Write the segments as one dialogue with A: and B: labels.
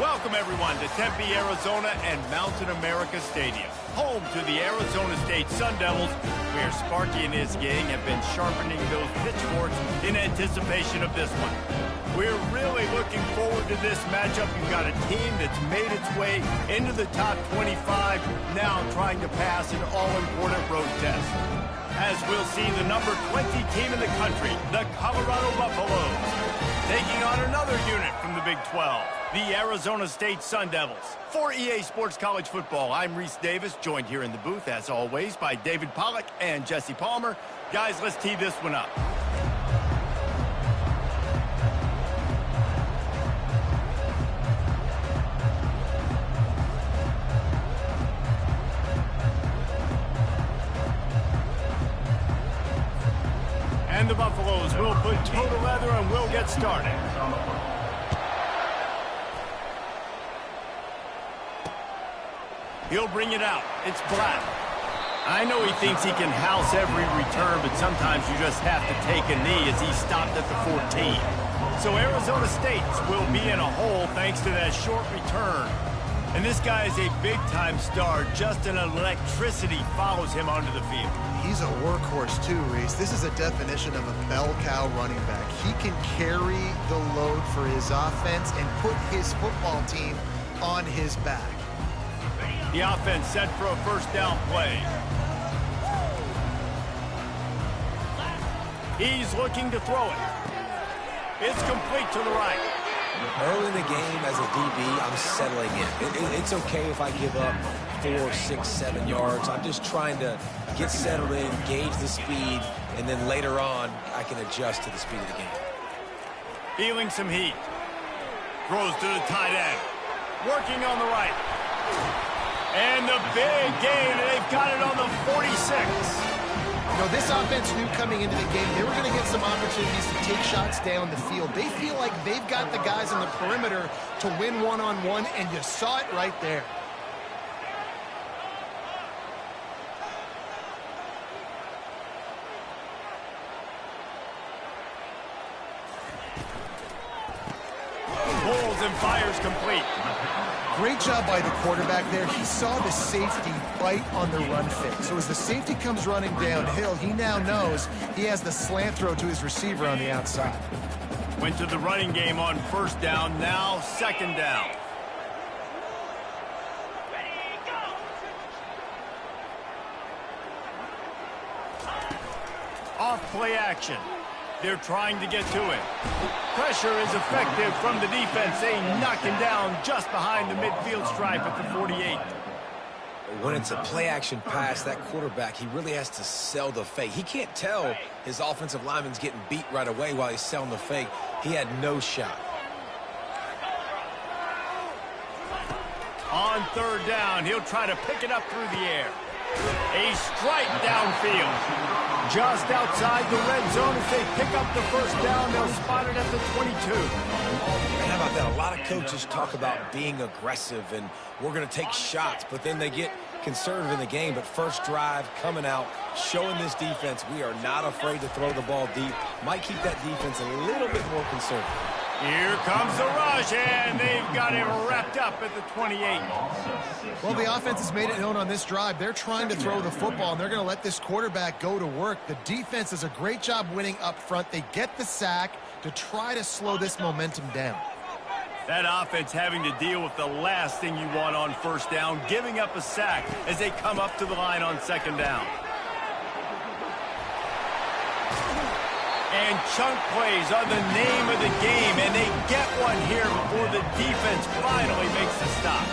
A: Welcome, everyone, to Tempe, Arizona and Mountain America Stadium, home to the Arizona State Sun Devils, where Sparky and his gang have been sharpening those pitchforks in anticipation of this one. We're really looking forward to this matchup. You've got a team that's made its way into the top 25, now trying to pass an all-important road test. As we'll see the number 20 team in the country, the Colorado Buffaloes, taking on another unit from the Big 12, the Arizona State Sun Devils. For EA Sports College Football, I'm Reese Davis, joined here in the booth, as always, by David Pollack and Jesse Palmer. Guys, let's tee this one up. And the Buffaloes will put total leather and we'll get started. He'll bring it out. It's Black. I know he thinks he can house every return, but sometimes you just have to take a knee as he stopped at the 14. So Arizona State will be in a hole thanks to that short return. And this guy is a big-time star. Just an electricity follows him onto the field.
B: He's a workhorse too, Reese. This is a definition of a bell cow running back. He can carry the load for his offense and put his football team on his back.
A: The offense set for a first down play. He's looking to throw it. It's complete to the right.
C: Early in the game as a DB, I'm settling in. It's okay if I give up 4, 6, 7 yards. I'm just trying to get settled in, gauge the speed, and then later on, I can adjust to the speed of the game.
A: Feeling some heat. Throws to the tight end. Working on the right. And the big gain, and they've got it on the 46.
B: You know, this offense knew coming into the game they were going to get some opportunities to take shots down the field. They feel like they've got the guys on the perimeter to win one-on-one, and you saw it right there.
A: Pulls and fires complete.
B: Great job by the quarterback there. He saw the safety right on the run fake. So as the safety comes running downhill, he now knows he has the slant throw to his receiver on the outside.
A: Went to the running game on first down, now second down. Off play action. They're trying to get to it. Pressure is effective from the defense. They knock him down just behind the midfield stripe at the 48.
C: When it's a play-action pass, that quarterback, he really has to sell the fake. He can't tell his offensive lineman's getting beat right away while he's selling the fake. He had no shot.
A: On third down, he'll try to pick it up through the air. A strike downfield. Just outside the red zone as they pick up the first down. They'll spot it at the 22.
C: And how about that? A lot of coaches talk about being aggressive and we're going to take shots, but then they get conservative in the game. But first drive coming out, showing this defense we are not afraid to throw the ball deep. Might keep that defense a little bit more conservative.
A: Here comes the rush, and they've got him wrapped up at the 28.
B: Well, the offense has made it known on this drive. They're trying to throw the football, and they're going to let this quarterback go to work. The defense does a great job winning up front. They get the sack to try to slow this momentum down.
A: That offense having to deal with the last thing you want on first down, giving up a sack as they come up to the line on second down. And chunk plays are the name of the game, and they get one here before the defense finally makes the stop.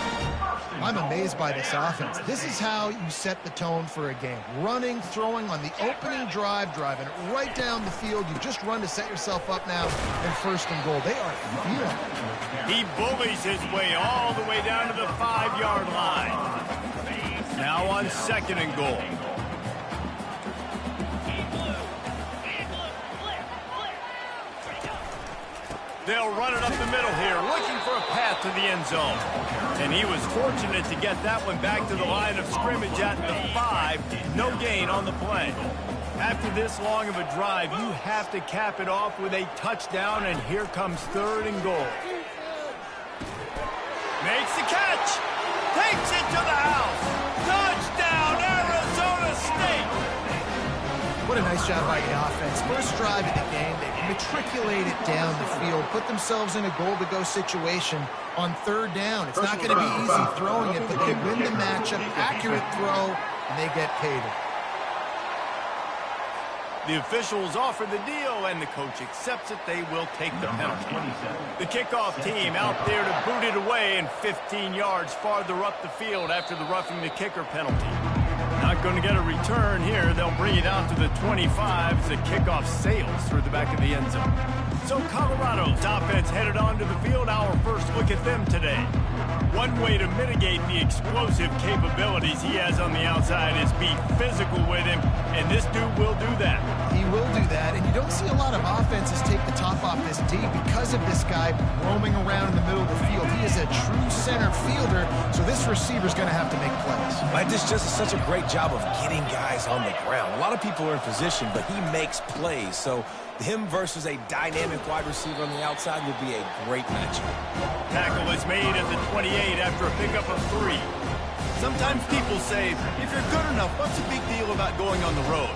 B: I'm amazed by this offense. This is how you set the tone for a game. Running, throwing on the opening drive, driving it right down the field. You just run to set yourself up now in first and goal. They are feeling it.
A: He bullies his way all the way down to the 5-yard line. Now on second and goal. They'll run it up the middle here, looking for a path to the end zone. And he was fortunate to get that one back to the line of scrimmage at the 5. No gain on the play. After this long of a drive, you have to cap it off with a touchdown, and here comes third and goal. makes the catch. Takes it to the house. Touchdown, Arizona State.
B: What a nice job by the offense. First drive of the game, they matriculated down the field, put themselves in a goal-to-go situation on third down. It's not going to be easy throwing it, but they win the matchup. Accurate throw, and they get paid.
A: The officials offer the deal, and the coach accepts it. They will take the penalty. The kickoff team out there to boot it away and 15 yards farther up the field after the roughing the kicker penalty. Not going to get a return here. They'll bring it out to the 25 as the kickoff sails through the back of the end zone. So Colorado's offense headed onto the field. Our first look at them today. One way to mitigate the explosive capabilities he has on the outside is be physical with him, and this dude will do that.
B: He will do that, and you don't see a lot of offenses take the top off this D because of this guy roaming around in the middle of the field. He is a true center fielder, so this receiver's going to have to make plays.
C: This just is such a great job of getting guys on the ground. A lot of people are in position, but he makes plays, so him versus a dynamic wide receiver on the outside would be a great matchup.
A: Tackle is made at the 28 after a pickup of 3. Sometimes people say, if you're good enough, what's the big deal about going on the road?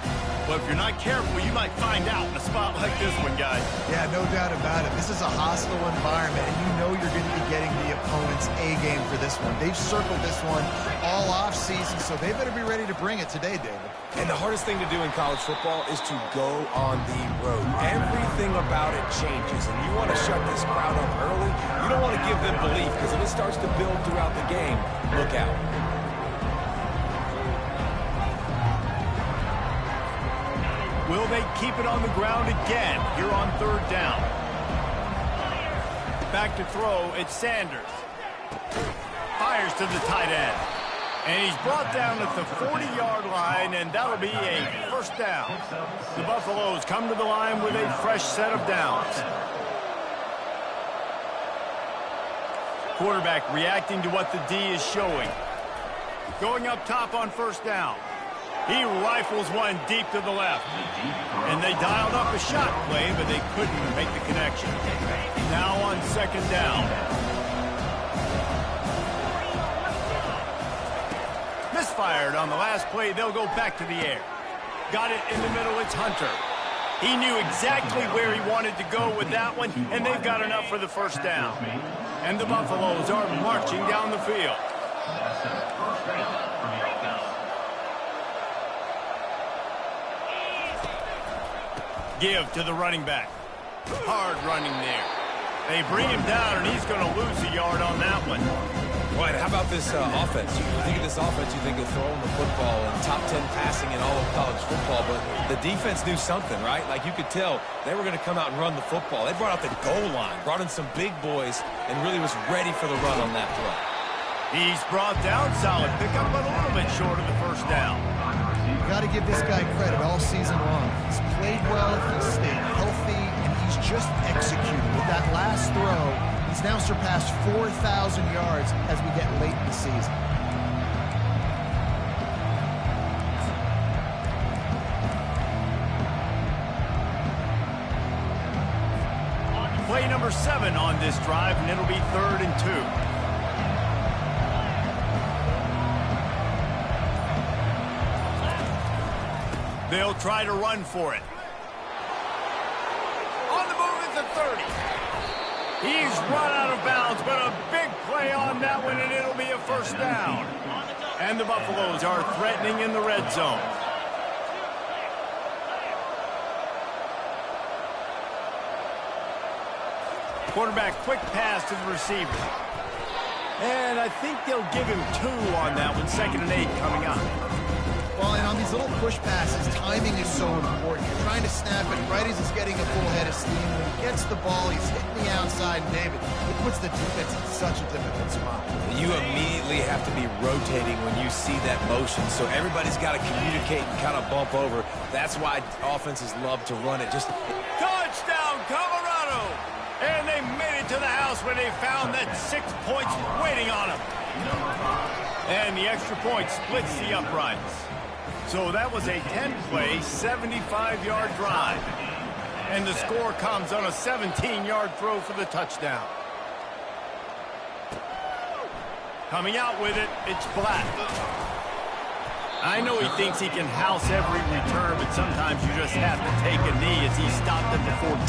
A: Well, if you're not careful, you might find out in a spot like this one, guys.
B: Yeah, no doubt about it. This is a hostile environment, and you know you're going to be getting the opponent's A-game for this one. They've circled this one all off-season, so they better be ready to bring it today, David.
C: And the hardest thing to do in college football is to go on the road. Everything about it changes, and you want to shut this crowd up early. You don't want to give them belief, because if it starts to build throughout the game, look out.
A: Will they keep it on the ground again here on third down? Back to throw, it's Sanders. Fires to the tight end. And he's brought down at the 40-yard line, and that'll be a first down. The Buffaloes come to the line with a fresh set of downs. Quarterback reacting to what the D is showing. Going up top on first down. He rifles one deep to the left. And they dialed up a shot play, but they couldn't make the connection. Now on second down. Misfired on the last play. They'll go back to the air. Got it in the middle. It's Hunter. He knew exactly where he wanted to go with that one, and they've got enough for the first down. And the Buffaloes are marching down the field. Give to the running back. Hard running there. They bring him down, and he's going to lose a yard on that one.
C: Right, how about this offense? You think of this offense, you think of throwing the football and top 10 passing in all of college football, but the defense knew something, right? Like you could tell they were going to come out and run the football. They brought out the goal line, brought in some big boys, and really was ready for the run on that throw.
A: He's brought down, solid pickup, but a little bit short of the first down.
B: You got to give this guy credit all season long. He's played well, he's stayed healthy, and he's just executed. With that last throw, he's now surpassed 4,000 yards as we get late in the season.
A: Play number 7 on this drive, and it'll be 3rd and 2. They'll try to run for it. On the move at the 30. He's run out of bounds, but a big play on that one, and it'll be a first down. And the Buffaloes are threatening in the red zone. Quarterback, quick pass to the receiver. And I think they'll give him 2 on that one. 2nd and 8 coming up.
B: Well, and on these little push passes, timing is so important. You're trying to snap it right as he's getting a full head of steam. When he gets the ball, he's hitting the outside, and David, it puts the defense in such a difficult spot.
C: You immediately have to be rotating when you see that motion, so everybody's got to communicate and kind of bump over. That's why offenses love to run it. Just
A: touchdown, Colorado! And they made it to the house when they found that 6 points waiting on them. And the extra point splits the uprights. So that was a 10-play, 75-yard drive. And the score comes on a 17-yard throw for the touchdown. Coming out with it, it's Black. I know he thinks he can house every return, but sometimes you just have to take a knee as he stopped at the 14.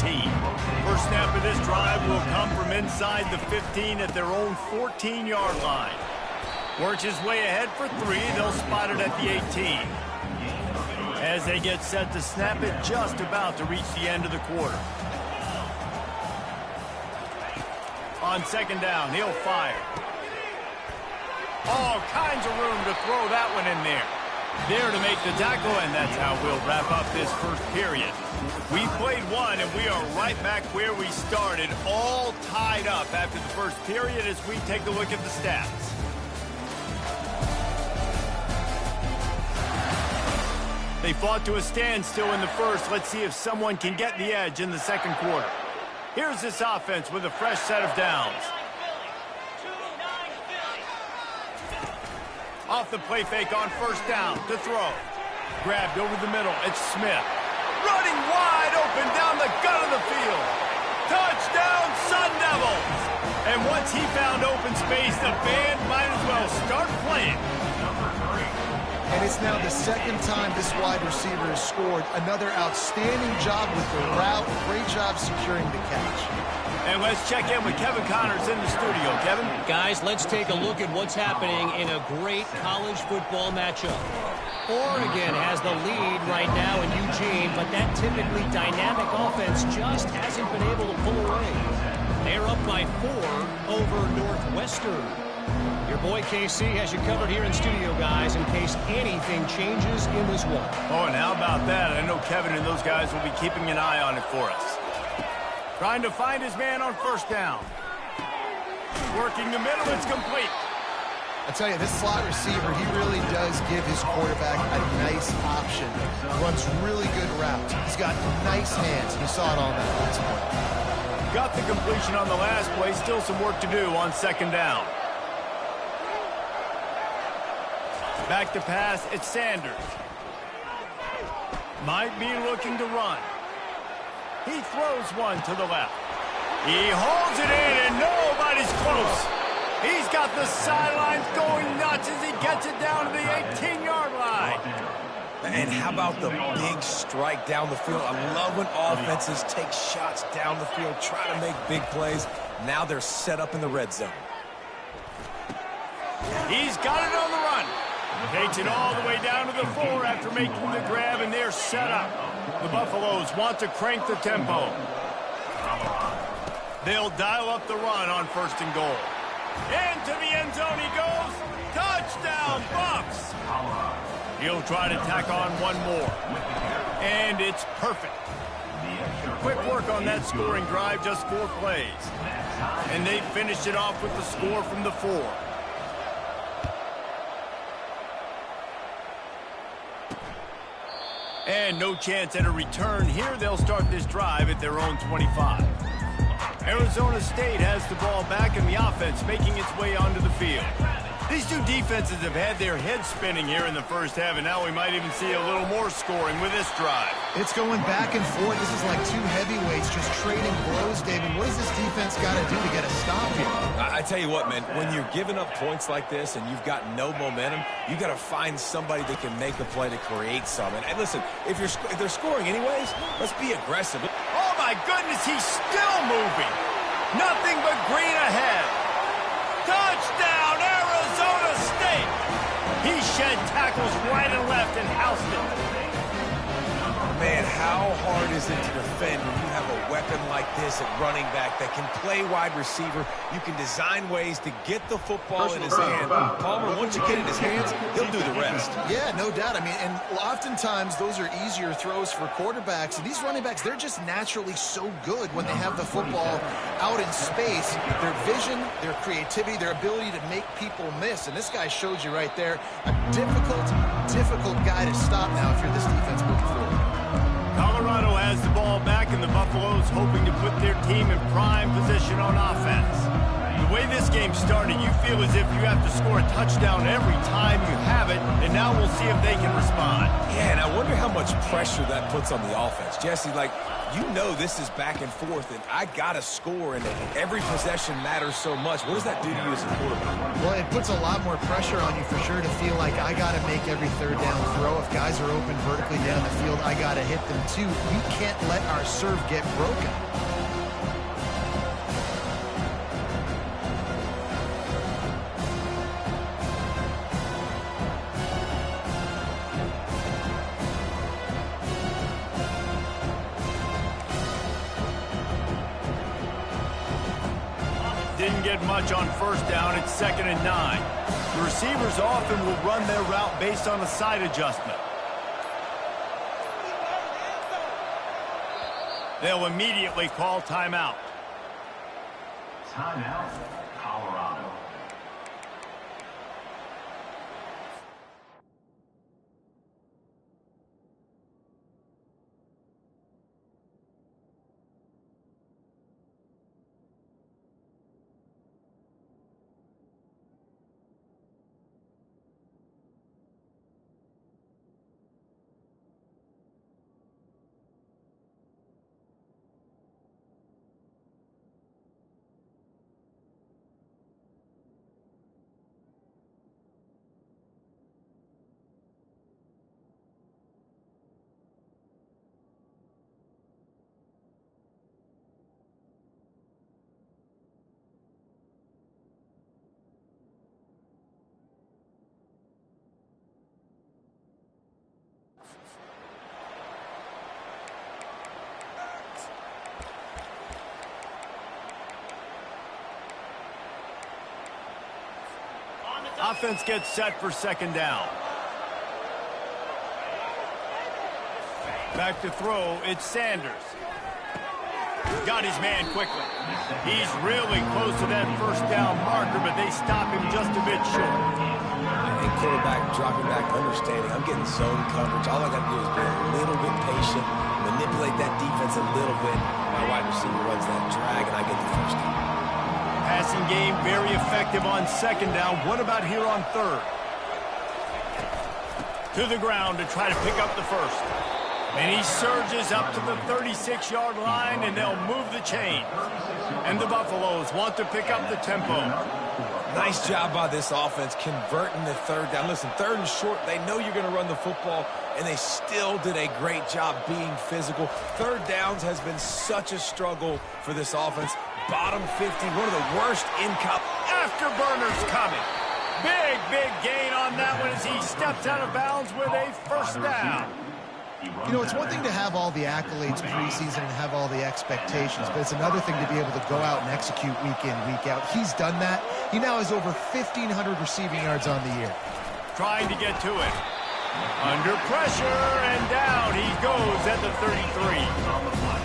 A: First snap of this drive will come from inside the 15 at their own 14-yard line. Works his way ahead for 3. They'll spot it at the 18. As they get set to snap it, just about to reach the end of the quarter. On second down, he'll fire. All kinds of room to throw that one in there. There to make the tackle, and that's how we'll wrap up this first period. We played one, and we are right back where we started, all tied up after the first period as we take a look at the stats. They fought to a standstill in the first. Let's see if someone can get the edge in the second quarter. Here's this offense with a fresh set of downs. Off the play fake on first down to throw. Grabbed over the middle. It's Smith. Running wide open down the gut of the field. Touchdown, Sun Devils! And once he found open space, the band might as well start playing.
B: And it's now the second time this wide receiver has scored. Another outstanding job with the route. Great job securing the catch.
A: And let's check in with Kevin Connors in the studio. Kevin?
D: Guys, let's take a look at what's happening in a great college football matchup. Oregon has the lead right now in Eugene, but that typically dynamic offense just hasn't been able to pull away. They're up by 4 over Northwestern. Your boy KC has you covered here in studio, guys, in case anything changes in this one.
A: Oh, and how about that? I know Kevin and those guys will be keeping an eye on it for us. Trying to find his man on first down. Working the middle, it's complete.
B: I tell you, this slot receiver, he really does give his quarterback a nice option. Runs really good routes. He's got nice hands. You saw it on that last play.
A: Got the completion on the last play. Still some work to do on second down. Back to pass, it's Sanders. Might be looking to run. He throws one to the left. He holds it in, and nobody's close. He's got the sidelines going nuts as he gets it down to the 18-yard line.
C: And how about the big strike down the field? I love when offenses take shots down the field, try to make big plays. Now they're set up in the red zone.
A: He's got it on the run. Takes it all the way down to the 4 after making the grab, and they're set up. The Buffaloes want to crank the tempo. They'll dial up the run on first and goal. Into the end zone he goes. Touchdown, Buffs! He'll try to tack on one more. And it's perfect. Quick work on that scoring drive, just 4 plays. And they finished it off with the score from the 4. And no chance at a return here. They'll start this drive at their own 25. Arizona State has the ball back in the offense, making its way onto the field. These two defenses have had their heads spinning here in the first half, and now we might even see a little more scoring with this drive.
B: It's going back and forth. This is like two heavyweights just trading blows, David. What does this defense got to do to get a stop here?
C: I tell you what, man, when you're giving up points like this and you've got no momentum, you got to find somebody that can make a play to create some. And listen, if they're scoring anyways, let's be aggressive.
A: Oh, my goodness, he's still moving. Nothing but green ahead. Touchdown, Arizona State. He shed tackles right and left and housed it.
C: Man, how hard is it to defend when you have a weapon like this at running back that can play wide receiver? You can design ways to get the football in his hand. Palmer, once you get it in his hands, he'll do the rest.
B: Yeah, no doubt. I mean, and oftentimes those are easier throws for quarterbacks. And these running backs, they're just naturally so good when they have the football out in space. Their vision, their creativity, their ability to make people miss. And this guy showed you right there, a difficult guy to stop now if you're this defense moving forward.
A: Colorado has the ball back, and the Buffaloes hoping to put their team in prime position on offense. The way this game started, you feel as if you have to score a touchdown every time you have it, and now we'll see if they can respond.
C: Yeah, and I wonder how much pressure that puts on the offense. Jesse, like, you know this is back and forth, and I got to score, and every possession matters so much. What does that do to you as a quarterback?
B: Well, it puts a lot more pressure on you for sure to feel like I got to make every third down throw. If guys are open vertically down the field, I got to hit them too. We can't let our serve get broken.
A: Didn't get much on first down. It's 2nd and 9. The receivers often will run their route based on a side adjustment. They'll immediately call timeout.
E: Timeout, Colorado.
A: Offense gets set for 2nd down. Back to throw, it's Sanders. Got his man quickly. He's really close to that first down marker, but they stop him just a bit short.
C: And quarterback dropping back, understanding I'm getting zone coverage. All I got to do is be a little bit patient, manipulate that defense a little bit. My wide receiver runs that drag, and I get the first down.
A: Passing game very effective on 2nd down. What about here on 3rd? To the ground to try to pick up the first. And he surges up to the 36-yard line, and they'll move the chain. And the Buffaloes want to pick up the tempo.
C: Nice job by this offense converting the 3rd down. Listen, 3rd and short, they know you're going to run the football, and they still did a great job being physical. 3rd downs has been such a struggle for this offense. Bottom 50, one of the worst in college.
A: Afterburners coming. Big gain on that one as he steps out of bounds with a first down.
B: You know, it's one thing to have all the accolades preseason and have all the expectations, but it's another thing to be able to go out and execute week in, week out. He's done that. He now has over 1,500 receiving yards on the year.
A: Trying to get to it. Under pressure, and down he goes at the 33.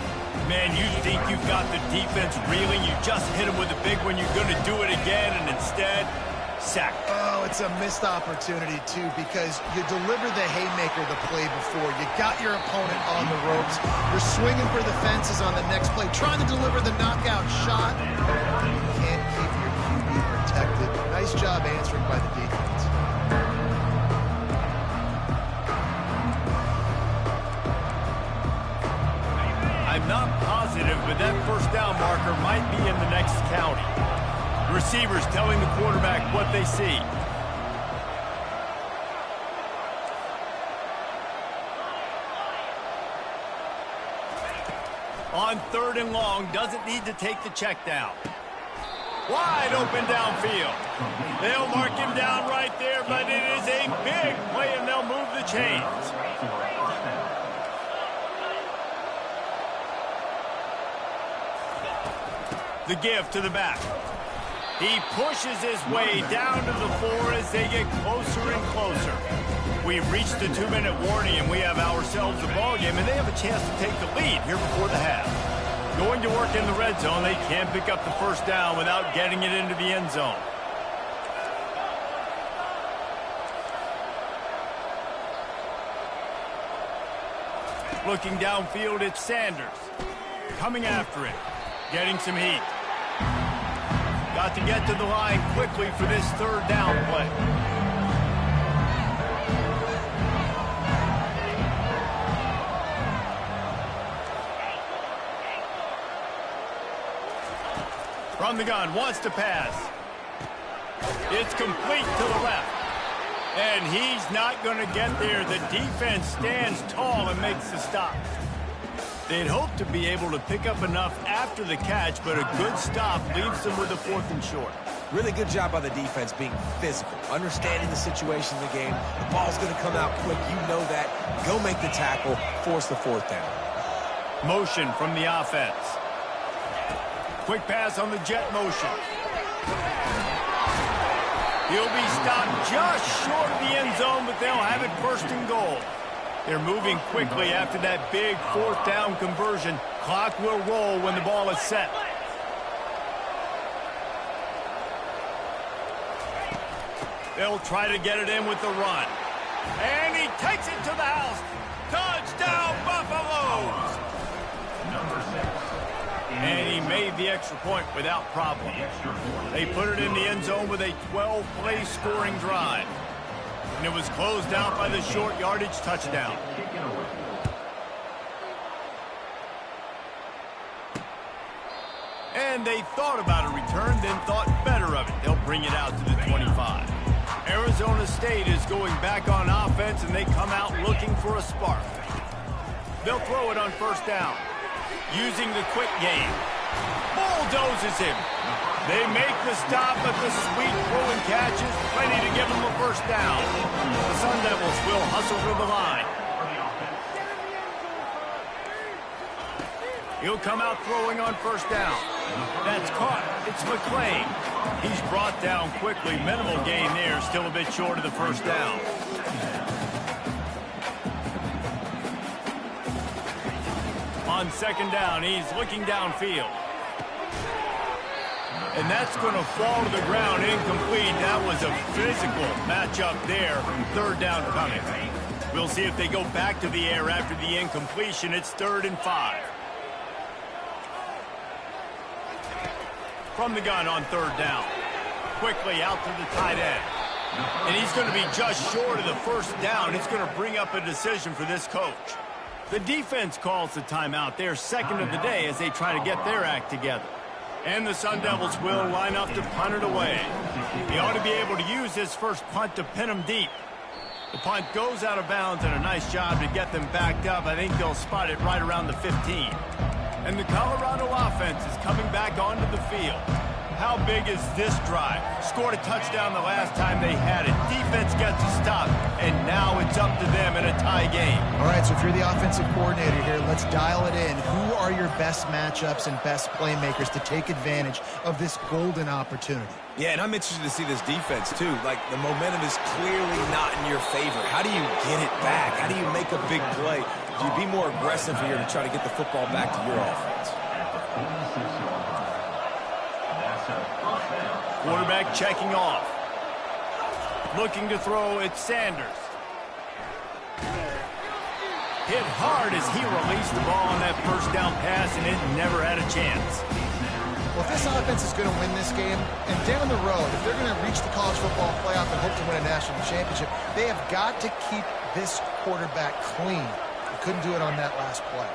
A: Man, you think you've got the defense reeling. You just hit him with a big one. You're going to do it again, and instead, sack.
B: Oh, it's a missed opportunity, too, because you delivered the haymaker the play before. You got your opponent on the ropes. You're swinging for the fences on the next play, trying to deliver the knockout shot. You can't keep your QB protected. Nice job answering by the defense.
A: I'm not positive, but that first down marker might be in the next county. Receivers telling the quarterback what they see. On 3rd and long, doesn't need to take the check down. Wide open downfield. They'll mark him down right there, but it is a big play, and they'll move the chains. The give to the back. He pushes his way down to the 4 as they get closer and closer. We've reached the 2-minute warning, and we have ourselves a ball game, and they have a chance to take the lead here before the half. Going to work in the red zone, they can't pick up the first down without getting it into the end zone. Looking downfield, it's Sanders. Coming after it. Getting some heat. Got to get to the line quickly for this third down play. From the gun, wants to pass. It's complete to the left. And he's not going to get there. The defense stands tall and makes the stop. They'd hope to be able to pick up enough after the catch, but a good stop leaves them with a 4th and short.
C: Really good job by the defense being physical, understanding the situation in the game. The ball's going to come out quick. You know that. Go make the tackle, force the 4th down.
A: Motion from the offense. Quick pass on the jet motion. He'll be stopped just short of the end zone, but they'll have it 1st and goal. They're moving quickly after that big 4th down conversion. Clock will roll when the ball is set. They'll try to get it in with the run. And he takes it to the house. Touchdown, Buffaloes! And he made the extra point without problem. They put it in the end zone with a 12-play scoring drive. And it was closed out by the short yardage touchdown. And they thought about a return, then thought better of it. They'll bring it out to the 25. Arizona State is going back on offense, and they come out looking for a spark. They'll throw it on 1st down. Using the quick game. Bulldozes him. They make the stop, but the sweet throw and catch is plenty to give them a 1st down. The Sun Devils will hustle to the line. He'll come out throwing on 1st down. That's caught. It's McClain. He's brought down quickly. Minimal gain there. Still a bit short of the 1st down. On 2nd down, he's looking downfield. And that's going to fall to the ground incomplete. That was a physical matchup there. 3rd down coming. We'll see if they go back to the air after the incompletion. It's 3rd and 5. From the gun on 3rd down. Quickly out to the tight end. And he's going to be just short of the 1st down. It's going to bring up a decision for this coach. The defense calls the timeout. They're 2nd of the day as they try to get their act together. And the Sun Devils will line up to punt it away. They ought to be able to use this first punt to pin them deep. The punt goes out of bounds, and a nice job to get them backed up. I think they'll spot it right around the 15. And the Colorado offense is coming back onto the field. How big is this drive? Scored a touchdown the last time they had it. Defense gets a stop, and now it's up to them in a tie game.
B: All right, so if you're the offensive coordinator here, let's dial it in. Who are your best matchups and best playmakers to take advantage of this golden opportunity?
C: Yeah, and I'm interested to see this defense, too. Like, the momentum is clearly not in your favor. How do you get it back? How do you make a big play? Do you be more aggressive here to try to get the football back to your offense?
A: Quarterback checking off. Looking to throw, it's Sanders. Hit hard as he released the ball on that 1st down pass, and it never had a chance.
B: Well, if this offense is going to win this game, and down the road, if they're going to reach the college football playoff and hope to win a national championship, they have got to keep this quarterback clean. They couldn't do it on that last play.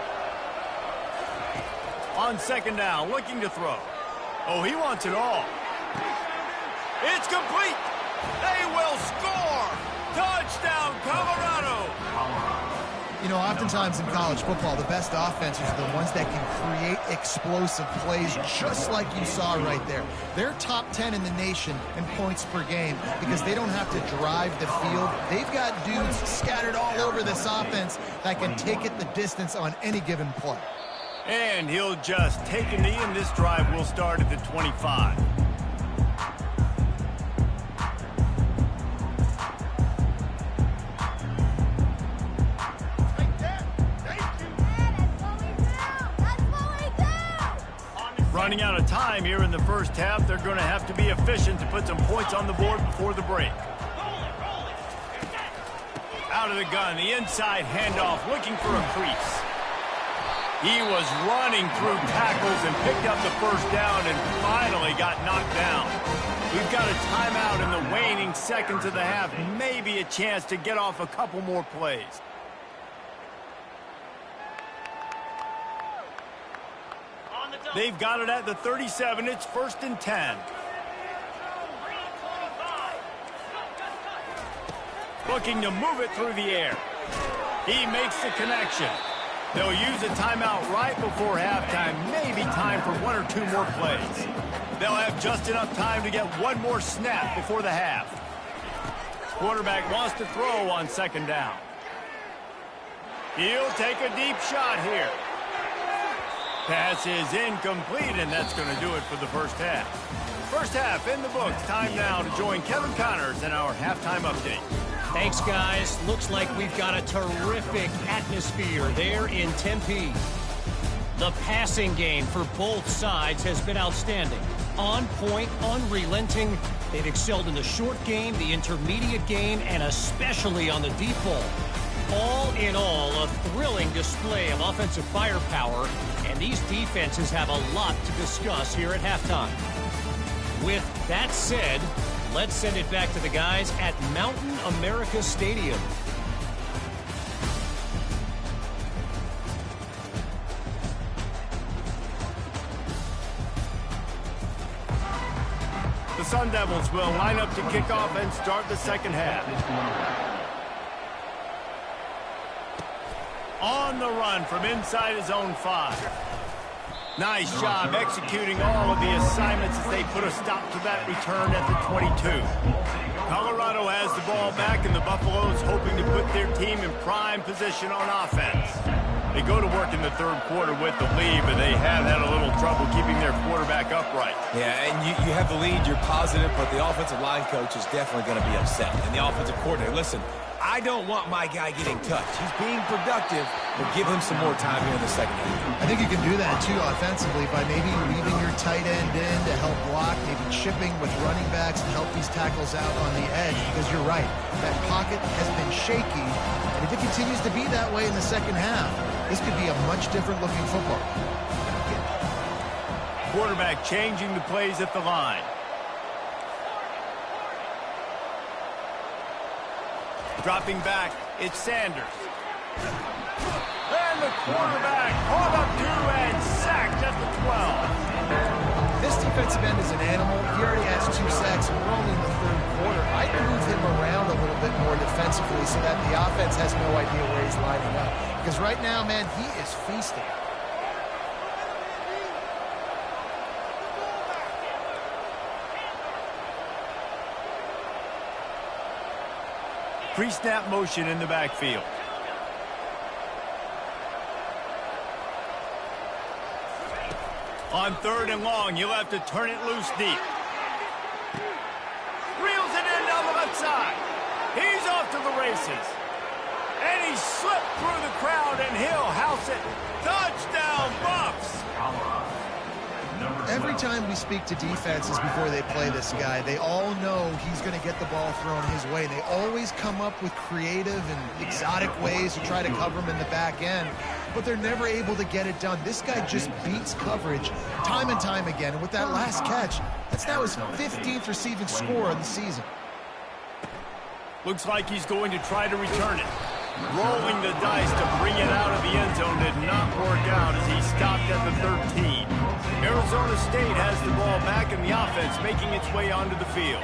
A: On 2nd down, looking to throw. Oh, he wants it all. It's complete. They will score. Touchdown, Colorado.
B: You know, oftentimes in college football, the best offenses are the ones that can create explosive plays, just like you saw right there. They're top 10 in the nation in points per game because they don't have to drive the field. They've got dudes scattered all over this offense that can take it the distance on any given play.
A: And he'll just take a knee, and this drive will start at the 25. Running out of time here in the 1st half. They're going to have to be efficient to put some points on the board before the break. Out of the gun, the inside handoff, looking for a crease. He was running through tackles and picked up the first down and finally got knocked down. We've got a timeout in the waning seconds of the half. Maybe a chance to get off a couple more plays. They've got it at the 37. It's 1st and 10. Looking to move it through the air. He makes the connection. They'll use a timeout right before halftime. Maybe time for 1 or 2 more plays. They'll have just enough time to get 1 more snap before the half. Quarterback wants to throw on 2nd down. He'll take a deep shot here. Pass is incomplete, and that's going to do it for the first half. First half in the books. Time now to join Kevin Connors in our halftime update.
D: Thanks, guys. Looks like we've got a terrific atmosphere there in Tempe. The passing game for both sides has been outstanding. On point, unrelenting. They've excelled in the short game, the intermediate game, and especially on the deep ball. All in all, a thrilling display of offensive firepower, and these defenses have a lot to discuss here at halftime. With that said, let's send it back to the guys at Mountain America Stadium.
A: The Sun Devils will line up to kick off and start the second half. On the run from inside his own 5. Nice job executing all of the assignments as they put a stop to that return at the 22. Colorado has the ball back, and the Buffaloes hoping to put their team in prime position on offense. They go to work in the 3rd quarter with the lead, but they have had a little trouble keeping their quarterback upright.
C: Yeah, and you have the lead, you're positive, but the offensive line coach is definitely going to be upset. And the offensive coordinator, listen, I don't want my guy getting touched. He's being productive, but give him some more time here in the second half.
B: I think you can do that, too, offensively, by maybe leaving your tight end in to help block, maybe chipping with running backs to help these tackles out on the edge, because you're right. That pocket has been shaky, and if it continues to be that way in the second half, this could be a much different-looking football.
A: Quarterback changing the plays at the line. Dropping back, it's Sanders. And the quarterback caught up to and sacked at the 12.
B: This defensive end is an animal. He already has 2 sacks, and we're only in the 3rd quarter. I'd move him around a little bit more defensively so that the offense has no idea where he's lining up. Because right now, man, he is feasting.
A: Pre-snap motion in the backfield. On 3rd and long, you'll have to turn it loose deep. Reels it in down the left side. He's off to the races. And he slipped through the crowd, and he'll house it. Touchdown, Buffs!
B: Every time we speak to defenses before they play this guy, they all know he's going to get the ball thrown his way. They always come up with creative and exotic ways to try to cover him in the back end, but they're never able to get it done. This guy just beats coverage time and time again, and with that last catch, that's now his 15th receiving score of the season.
A: Looks like he's going to try to return it. Rolling the dice to bring it out of the end zone did not work out as he stopped at the 13. Arizona State has the ball back in the offense, making its way onto the field.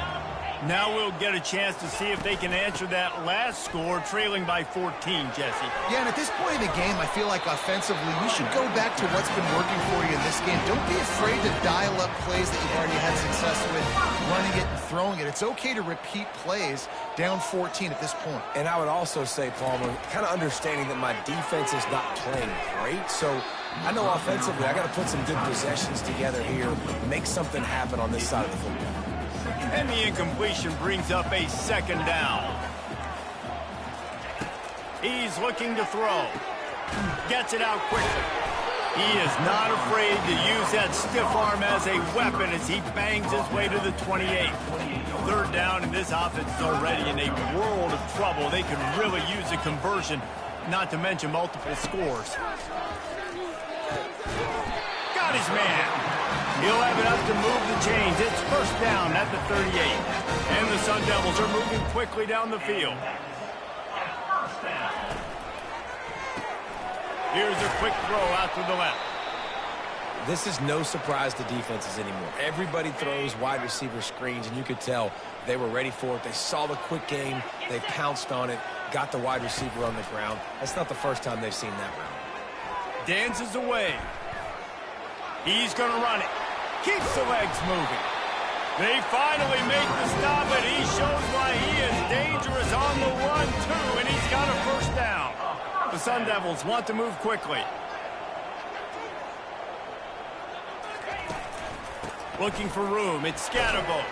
A: Now we'll get a chance to see if they can answer that last score, trailing by 14, Jesse.
B: Yeah, and at this point in the game, I feel like offensively, you should go back to what's been working for you in this game. Don't be afraid to dial up plays that you've already had success with, running it and throwing it. It's okay to repeat plays down 14 at this point.
C: And I would also say, Palmer, kind of understanding that my defense is not playing great, so I know offensively I got to put some good possessions together here, make something happen on this side of the football.
A: And the incompletion brings up a 2nd down. He's looking to throw. Gets it out quickly. He is not afraid to use that stiff arm as a weapon as he bangs his way to the 28. 3rd down, and this offense is already in a world of trouble. They could really use a conversion, not to mention multiple scores. got his man. He'll have enough to move the chains. It's first down at the 38. And the Sun Devils are moving quickly down the field. Here's a quick throw out to the left.
C: This is no surprise to defenses anymore. Everybody throws wide receiver screens, and you could tell they were ready for it. They saw the quick game. They pounced on it, got the wide receiver on the ground. That's not the first time they've seen that route.
A: Dances away. He's going to run it. Keeps the legs moving. They finally make the stop, and he shows why he is dangerous on the run, too, and he's got a first down. The Sun Devils want to move quickly. Looking for room. It's Scatterbo.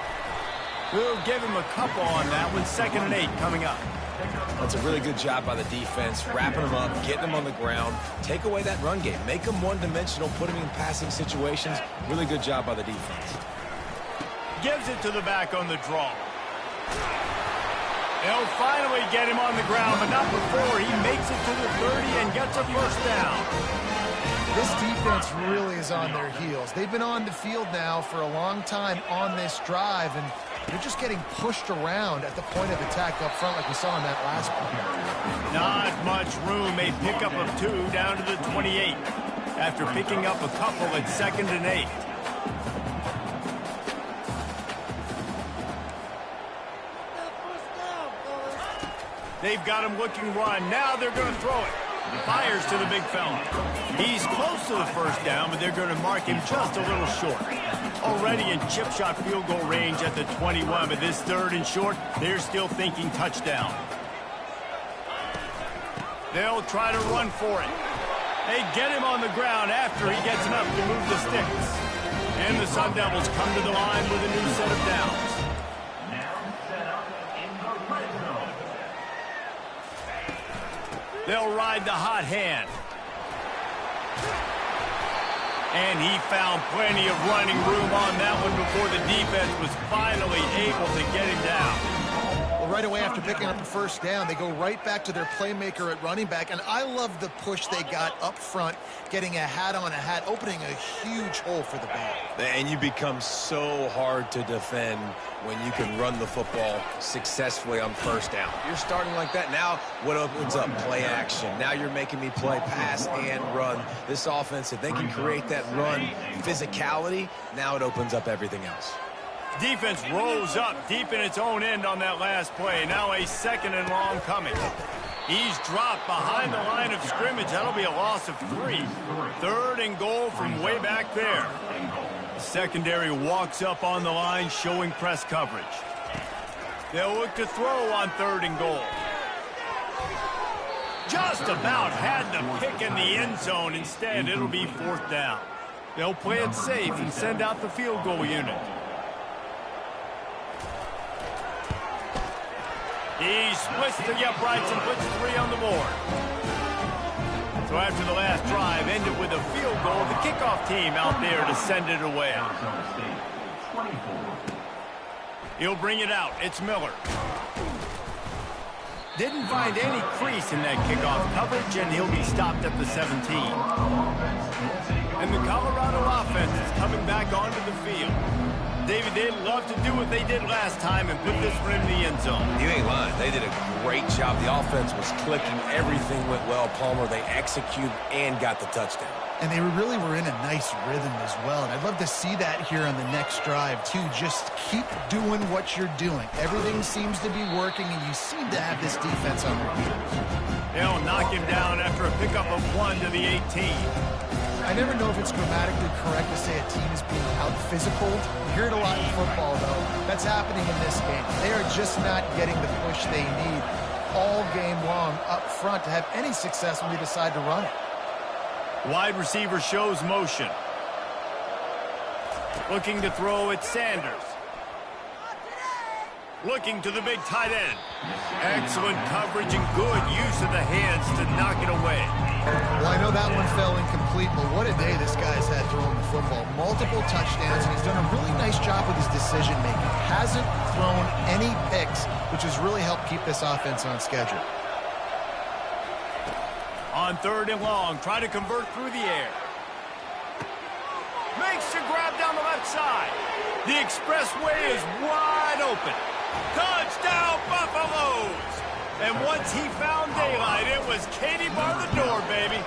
A: We'll give him a couple on that one. 2nd and 8 coming up.
C: That's a really good job by the defense, wrapping them up, getting them on the ground. Take away that run game. Make them one-dimensional, put them in passing situations. Really good job by the defense.
A: Gives it to the back on the draw. They'll finally get him on the ground, but not before he makes it to the 30 and gets a first down.
B: This defense really is on their heels. They've been on the field now for a long time on this drive, and they're just getting pushed around at the point of attack up front like we saw in that last play.
A: Not much room. A pickup of 2 down to the 28 after picking up a couple at 2nd and 8. They've got him looking run. Now they're going to throw it. Fires to the big fella. He's close to the first down, but they're going to mark him just a little short. Already in chip shot field goal range at the 21, but this 3rd and short, they're still thinking touchdown. They'll try to run for it. They get him on the ground after he gets enough to move the sticks. And the Sun Devils come to the line with a new set of downs. They'll ride the hot hand. And he found plenty of running room on that one before the defense was finally able to get him down.
B: Well, right away after picking up the first down, they go right back to their playmaker at running back. And I love the push they got up front, getting a hat on a hat, opening a huge hole for the back.
C: And you become so hard to defend when you can run the football successfully on first down. You're starting like that. Now what opens up? Play action. Now you're making me play pass and run. This offense, if they can create that run physicality, now it opens up everything else.
A: Defense rose up deep in its own end on that last play. Now a 2nd and long coming. He's dropped behind the line of scrimmage. That'll be a loss of 3. 3rd and goal from way back there. The secondary walks up on the line, showing press coverage. They'll look to throw on 3rd and goal. Just about had the pick in the end zone. Instead, it'll be 4th down. They'll play it safe and send out the field goal unit. He splits the uprights and puts 3 on the board. So after the last drive ended with a field goal, the kickoff team out there to send it away. He'll bring it out. It's Miller. Didn't find any crease in that kickoff coverage, and he'll be stopped at the 17. And the Colorado offense is coming back onto the field. David, they'd love to do what they did last time and put this one in the end zone.
C: You ain't lying. They did a great job. The offense was clicking. Everything went well. Palmer, they executed and got the touchdown.
B: And they really were in a nice rhythm as well. And I'd love to see that here on the next drive, too. Just keep doing what you're doing. Everything seems to be working, and you seem to have this defense on their heels.
A: They'll knock him down after a pickup of 1 to the 18.
B: I never know if it's grammatically correct to say a team is being out-physical. You hear it a lot in football, though. That's happening in this game. They are just not getting the push they need all game long up front to have any success when they decide to run it.
A: Wide receiver shows motion. Looking to throw at Sanders. Looking to the big tight end. Excellent coverage and good use of the hands to knock it away.
B: Well, I know that one fell incomplete, but what a day this guy's had throwing the football. Multiple touchdowns, and he's done a really nice job with his decision-making. Hasn't thrown any picks, which has really helped keep this offense on schedule.
A: On 3rd and long, try to convert through the air. Makes the grab down the left side. The expressway is wide open. Touchdown, Buffaloes! And once he found daylight, it was Katie bar the door, baby.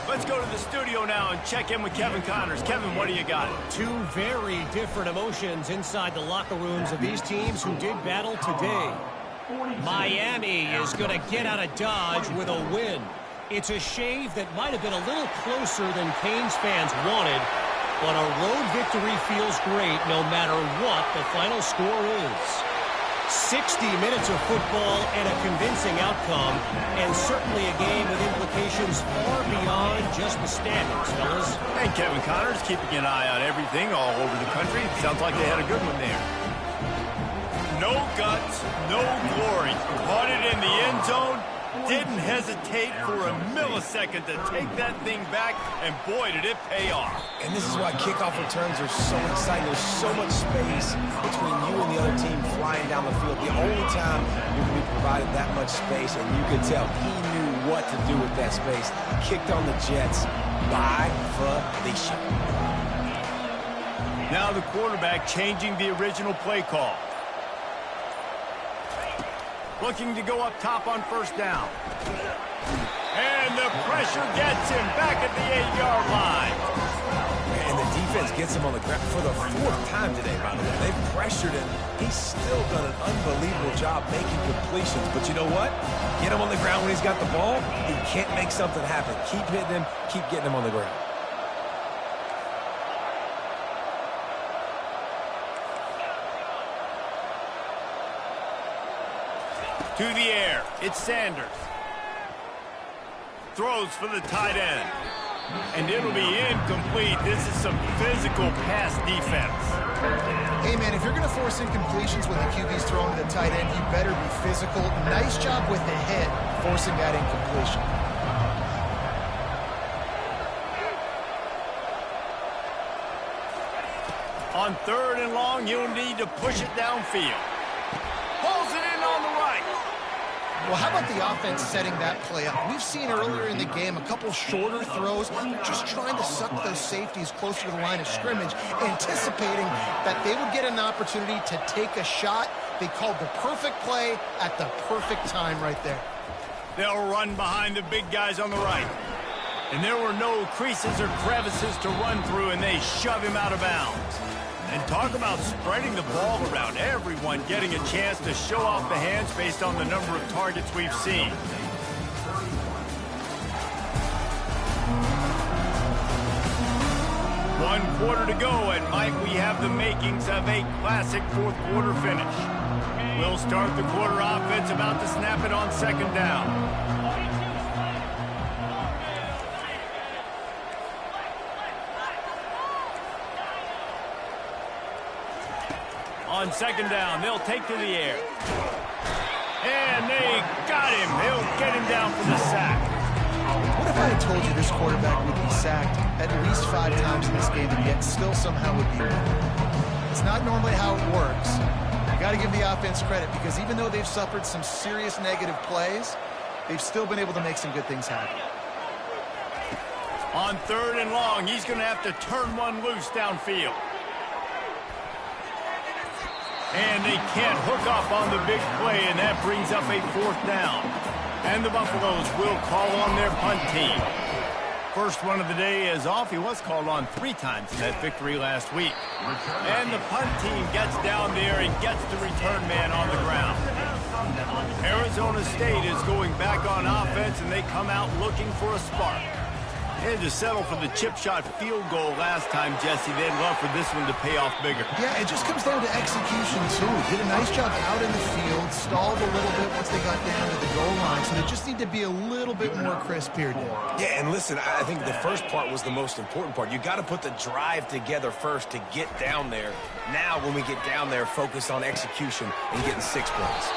A: Let's go to the studio now and check in with Kevin Connors. Kevin, what do you got?
D: Two very different emotions inside the locker rooms of these teams who did battle today. Miami is going to get out of Dodge with a win. It's a shave that might have been a little closer than Canes fans wanted, but a road victory feels great no matter what the final score is. 60 minutes of football and a convincing outcome, and certainly a game with implications far beyond just the standings, fellas.
A: And Kevin Connors keeping an eye on everything all over the country. Sounds like they had a good one there. No guts, no glory. Caught it in the end zone. Didn't hesitate for a millisecond to take that thing back, and boy, did it pay off.
C: And this is why kickoff returns are so exciting. There's so much space between you and the other team flying down the field. The only time you're going to be provided that much space, and you could tell he knew what to do with that space. Kicked on the Jets by Felicia.
A: Now the quarterback changing the original play call. Looking to go up top on first down. And the pressure gets him back at the 8-yard line.
C: And the defense gets him on the ground for the 4th time today, by the way. They've pressured him. He's still done an unbelievable job making completions. But you know what? Get him on the ground when he's got the ball. He can't make something happen. Keep hitting him. Keep getting him on the ground.
A: To the air, it's Sanders. Throws for the tight end. And it'll be incomplete. This is some physical pass defense.
B: Hey, man, if you're going to force incompletions when the QB's throwing to the tight end, you better be physical. Nice job with the hit, forcing that incompletion.
A: On 3rd and long, you'll need to push it downfield. Pulls it in on the right.
B: Well, how about the offense setting that play up? We've seen earlier in the game a couple shorter throws, just trying to suck those safeties closer to the line of scrimmage, anticipating that they would get an opportunity to take a shot. They called the perfect play at the perfect time right there.
A: They'll run behind the big guys on the right. And there were no creases or crevices to run through, and they shove him out of bounds. And talk about spreading the ball around, everyone getting a chance to show off the hands based on the number of targets we've seen. One quarter to go, and Mike, we have the makings of a classic 4th quarter finish. We'll start the quarter offense, about to snap it on 2nd down. On 2nd down, they'll take to the air. And they got him. They'll get him down for the sack.
B: What if I had told you this quarterback would be sacked at least 5 times in this game and yet still somehow would be winning? It's not normally how it works. You got to give the offense credit because even though they've suffered some serious negative plays, they've still been able to make some good things happen.
A: On 3rd and long, he's going to have to turn one loose downfield. And they can't hook up on the big play, and that brings up a 4th down. And the Buffaloes will call on their punt team. First one of the day is off. He was called on 3 times in that victory last week. And the punt team gets down there and gets the return man on the ground. Arizona State is going back on offense, and they come out looking for a spark. They had to settle for the chip shot field goal last time, Jesse. They'd love for this one to pay off bigger.
B: Yeah, it just comes down to execution, too. Did a nice job out in the field, stalled a little bit once they got down to the goal line, so they just need to be a little bit more crisp here, Dan.
C: Yeah, and listen, I think the first part was the most important part. You got to put the drive together first to get down there. Now, when we get down there, focus on execution and getting 6 points.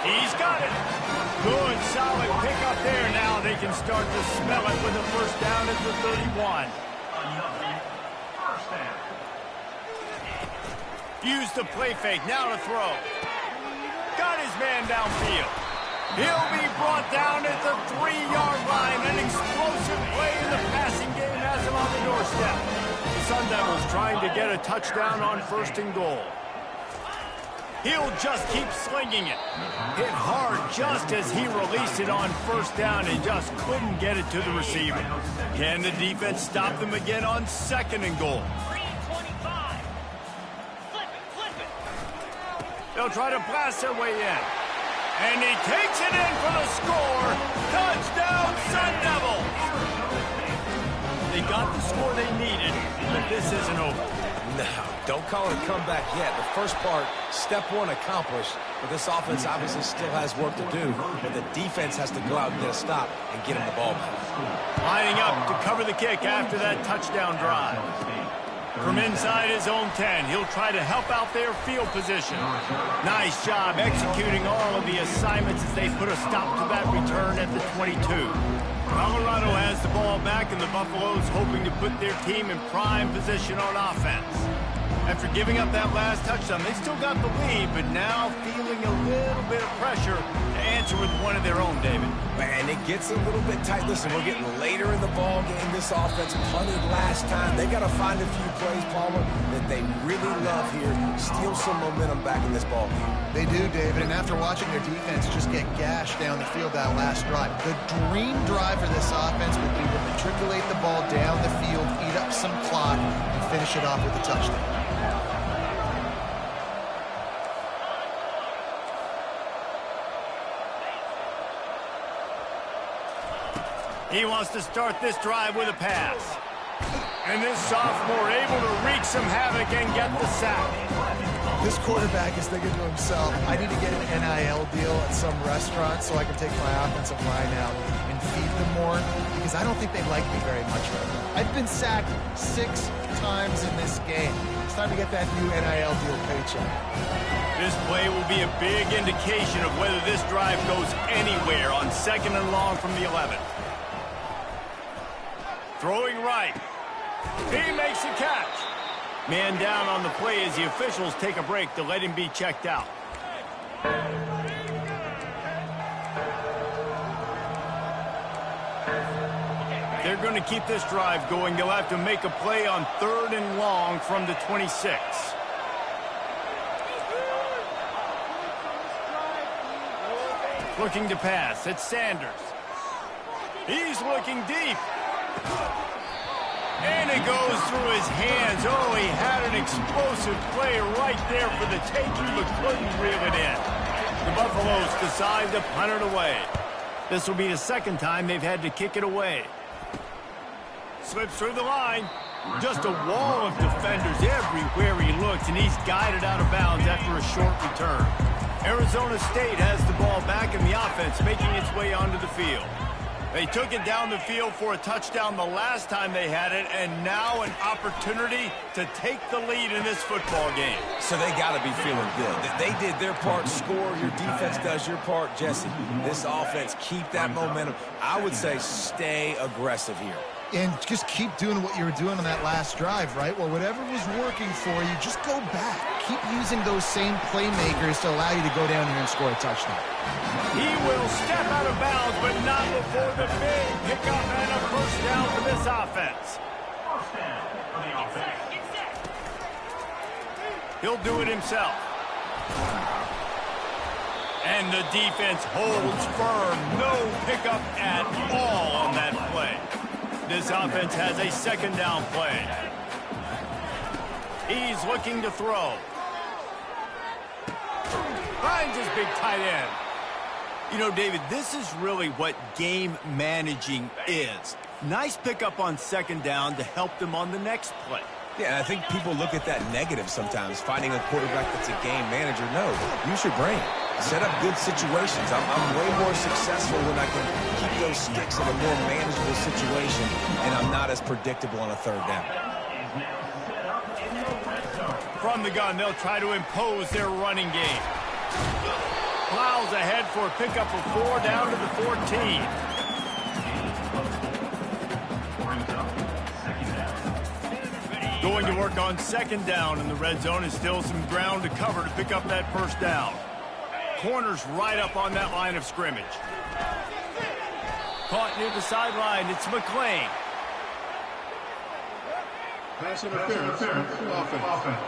A: He's got it. Good, solid pickup there. Now they can start to smell it with a first down at the 31. Use the play fake. Now to throw. Got his man downfield. He'll be brought down at the 3-yard line. An explosive play in the passing game has has him on the doorstep. The Sun Devils trying to get a touchdown on 1st and goal. He'll just keep slinging it. Hit hard just as he released it on 1st down and just couldn't get it to the receiver. Can the defense stop them again on 2nd and goal? They'll try to blast their way in. And he takes it in for the score. Touchdown, Sun Devils! They got the score they needed, but this isn't over.
C: No, don't call it a comeback yet. The first part, step one accomplished, but this offense obviously still has work to do, but the defense has to go out and get a stop and get him the ball back.
A: Lining up to cover the kick after that touchdown drive. From inside his own 10, he'll try to help out their field position. Nice job executing all of the assignments as they put a stop to that return at the 22. Colorado has the ball back, and the Buffaloes hoping to put their team in prime position on offense. After giving up that last touchdown, they still got the lead, but now feeling a little bit of pressure to answer with one of their own, David.
C: Man, it gets a little bit tight. Listen, we're getting later in the ball game. This offense punted last time. They got to find a few plays, Palmer, that they really love here. Steal some momentum back in this ball game.
B: They do, David, and after watching their defense just get gashed down the field that last drive, the dream drive for this offense would be to matriculate the ball down the field, eat up some clock, and finish it off with a touchdown.
A: He wants to start this drive with a pass. And this sophomore able to wreak some havoc and get the sack.
B: This quarterback is thinking to himself, I need to get an NIL deal at some restaurant so I can take my offensive line out and feed them more, because I don't think they like me very much right now. I've been sacked 6 times in this game. It's time to get that new NIL deal paycheck.
A: This play will be a big indication of whether this drive goes anywhere on 2nd and long from the 11. Throwing right. He makes the catch. Man down on the play as the officials take a break to let him be checked out. They're going to keep this drive going. They'll have to make a play on 3rd and long from the 26. Looking to pass. It's Sanders. He's looking deep. And it goes through his hands. Oh, he had an explosive play right there for the taking, but couldn't reel it in. The Buffaloes decide to punt it away. This will be the 2nd time they've had to kick it away. Slips through the line. Just a wall of defenders everywhere he looks, and he's guided out of bounds after a short return. Arizona State has the ball back in the offense, making its way onto the field. They took it down the field for a touchdown the last time they had it, and now an opportunity to take the lead in this football game.
C: So they got to be feeling good. They did their part, score. Your defense does your part, Jesse. This offense, keep that momentum. I would say stay aggressive here.
B: And just keep doing what you were doing on that last drive, right? Well, whatever was working for you, just go back. Keep using those same playmakers to allow you to go down here and score a touchdown.
A: He will step out of bounds, but not before the big pickup and a 1st down for this offense. He'll do it himself. And the defense holds firm. No pickup at all on that play. This offense has a 2nd down play. He's looking to throw. Finds his big tight end. You know, David, this is really what game managing is. Nice pickup on 2nd down to help them on the next play.
C: Yeah, I think people look at that negative sometimes, finding a quarterback that's a game manager. No, use your brain. Set up good situations. I'm way more successful when I can keep those sticks in a more manageable situation, and I'm not as predictable on a 3rd down.
A: From the gun, they'll try to impose their running game. Plows ahead for a pickup of 4 down to the 14. Going to work on 2nd down in the red zone, and still some ground to cover to pick up that 1st down. Corners right up on that line of scrimmage. Caught near the sideline. It's McClain.
E: Pass interference. Offense.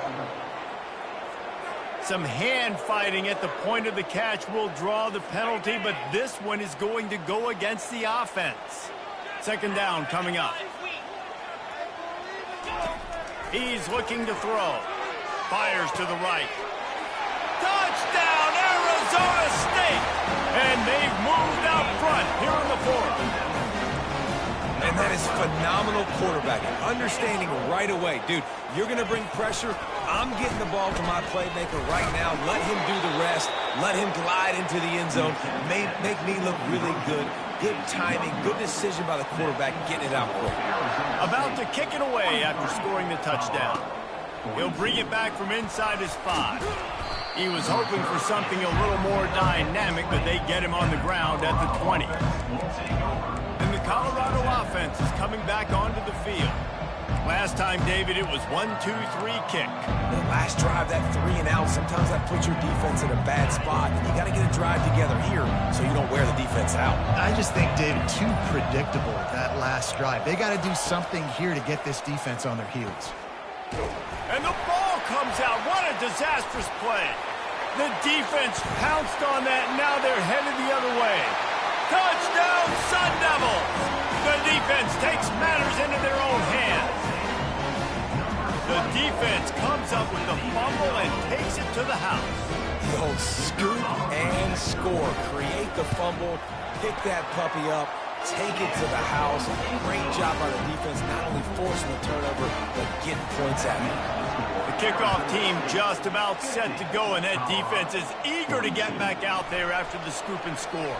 A: Some hand fighting at the point of the catch will draw the penalty, but this one is going to go against the offense. Second down coming up. He's looking to throw. Fires to the right. Touchdown, Arizona State! And they've moved out front here in the fourth.
C: And that is phenomenal quarterbacking. Understanding right away. Dude, you're going to bring pressure. I'm getting the ball to my playmaker right now. Let him do the rest. Let him glide into the end zone. Make me look really good. Good timing. Good decision by the quarterback getting it out quick.
A: About to kick it away after scoring the touchdown. He'll bring it back from inside his 5. He was hoping for something a little more dynamic, but they get him on the ground at the 20. And the Colorado offense is coming back onto the field. Last time, David, it was 1-2-3 kick.
C: The last drive, that 3 and out, sometimes that puts your defense in a bad spot. And you got to get a drive together here so you don't wear the defense out.
B: I just think, David, too predictable that last drive. They got to do something here to get this defense on their heels.
A: And the ball comes out. What a disastrous play. The defense pounced on that, and now they're headed the other way. Touchdown, Sun Devils! The defense takes matters into their own hands. The defense comes up with the fumble and takes it to the house.
C: The old scoop and score. Create the fumble, pick that puppy up, take it to the house. Great job by the defense, not only forcing the turnover, but getting points at it.
A: The kickoff team just about set to go, and that defense is eager to get back out there after the scoop and score.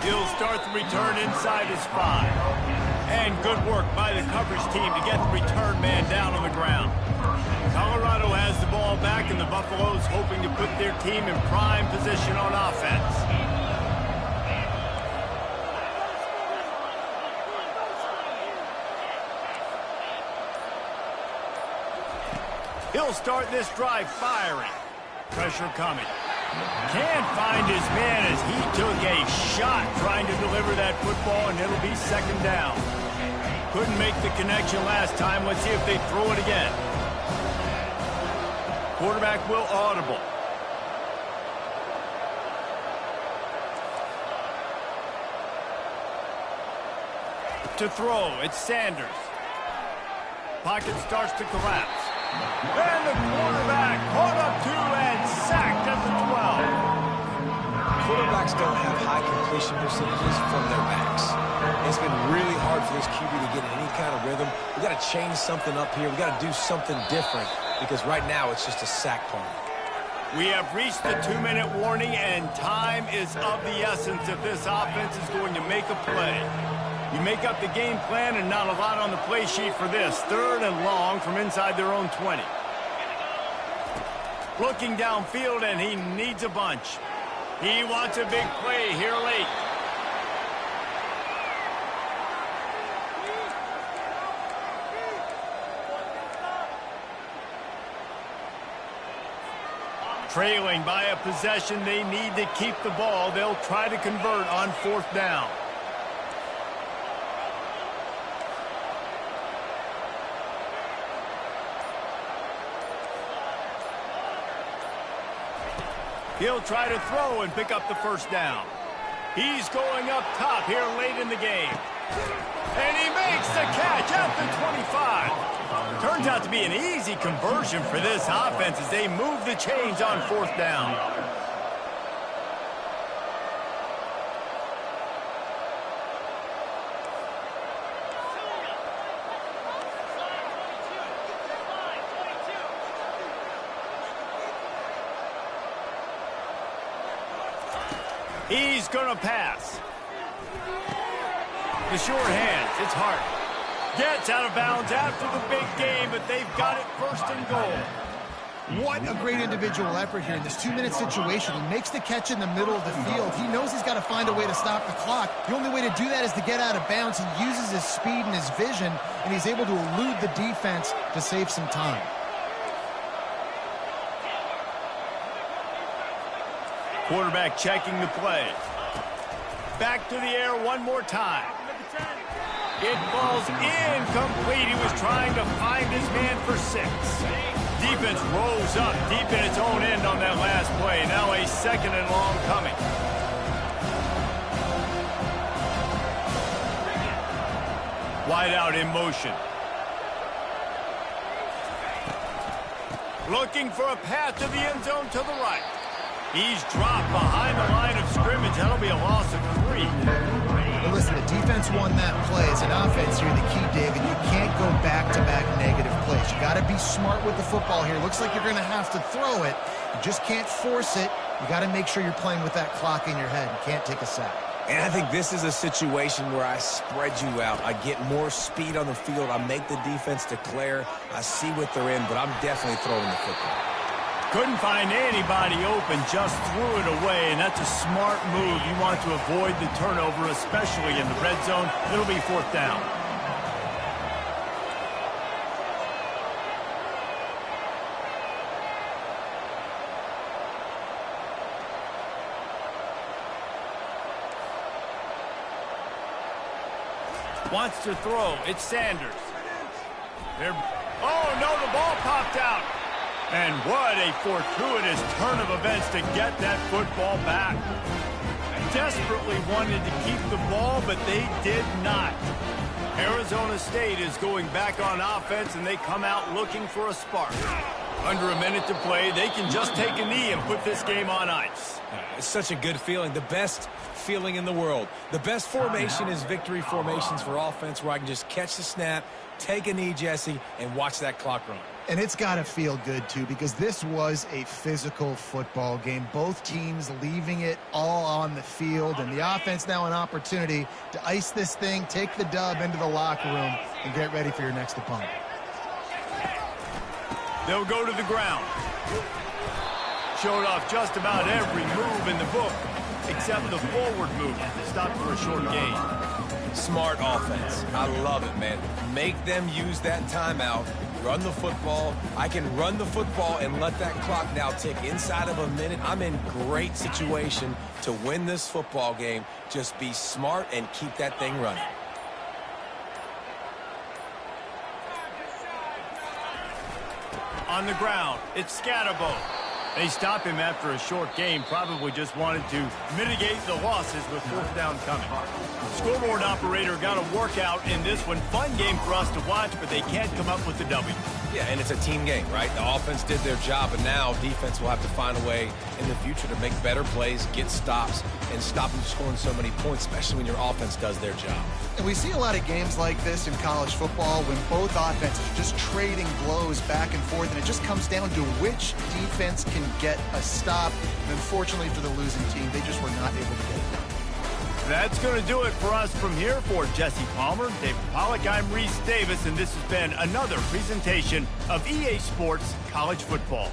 A: He'll start the return inside his 5. And good work by the coverage team to get the return man down on the ground. Colorado has the ball back, and the Buffaloes hoping to put their team in prime position on offense. He'll start this drive firing. Pressure coming. Can't find his man as he took a shot trying to deliver that football, and it'll be second down. Couldn't make the connection last time. Let's see if they throw it again. Quarterback will audible. To throw, it's Sanders. Pocket starts to collapse. And the quarterback caught up to and sacked at the 12.
C: Quarterbacks don't have high completion percentages from their backs. It's been really hard for this QB to get in any kind of rhythm. We got to change something up here. We got to do something different because right now it's just a sack punt.
A: We have reached the 2-minute warning, and time is of the essence if this offense is going to make a play. You make up the game plan and not a lot on the play sheet for this. 3rd and long from inside their own 20. Looking downfield, and he needs a bunch. He wants a big play here late. Trailing by a possession, they need to keep the ball. They'll try to convert on 4th down. He'll try to throw and pick up the first down. He's going up top here late in the game. And he makes the catch at the 25. Turns out to be an easy conversion for this offense as they move the chains on 4th down. He's going to pass. The short hands, it's Hart. Gets out of bounds after the big game, but they've got it 1st and goal.
B: What a great individual effort here in this 2-minute situation. He makes the catch in the middle of the field. He knows he's got to find a way to stop the clock. The only way to do that is to get out of bounds. He uses his speed and his vision, and he's able to elude the defense to save some time.
A: Quarterback checking the play. Back to the air one more time. It falls incomplete. He was trying to find his man for 6. Defense rose up deep in its own end on that last play. Now a 2nd and long coming. Wide out in motion. Looking for a path to the end zone to the right. He's dropped behind the line of scrimmage. That'll be a loss of 3.
B: Well, listen, the defense won that play. As an offense here, the key, David, you can't go back-to-back negative plays. You got to be smart with the football here. Looks like you're going to have to throw it. You just can't force it. You got to make sure you're playing with that clock in your head. You can't take a sack.
C: And I think this is a situation where I spread you out. I get more speed on the field. I make the defense declare. I see what they're in, but I'm definitely throwing the football.
A: Couldn't find anybody open, just threw it away, and that's a smart move. You want to avoid the turnover, especially in the red zone. It'll be 4th down. Wants to throw. It's Sanders. Oh, no, the ball popped out. And what a fortuitous turn of events to get that football back. Desperately wanted to keep the ball, but they did not. Arizona State is going back on offense, and they come out looking for a spark. Under a minute to play, they can just take a knee and put this game on ice.
C: It's such a good feeling. The best feeling in the world. The best formation is victory formations for offense, where I can just catch the snap, take a knee, Jesse, and watch that clock run.
B: And it's got to feel good, too, because this was a physical football game. Both teams leaving it all on the field, and the offense now an opportunity to ice this thing, take the dub into the locker room, and get ready for your next opponent.
A: They'll go to the ground. Showed off just about every move in the book, except the forward move. Stopped for a short gain.
C: Smart offense. I love it, man. Make them use that timeout. Run the football. I can run the football and let that clock now tick inside of a minute. I'm in great situation to win this football game. Just be smart and keep that thing running.
A: On the ground, it's Scatterbo. They stop him after a short game. Probably just wanted to mitigate the losses with 4th down coming. Scoreboard operator got a workout in this one. Fun game for us to watch, but they can't come up with the W.
C: Yeah, and it's a team game, right? The offense did their job, and now defense will have to find a way in the future to make better plays, get stops, and stop them scoring so many points, especially when your offense does their job.
B: And we see a lot of games like this in college football when both offenses are just trading blows back and forth, and it just comes down to which defense can get a stop. And unfortunately for the losing team, they just were not able to get it done.
A: That's going to do it for us from here. For Jesse Palmer, David Pollack, I'm Reese Davis, and this has been another presentation of EA Sports College Football.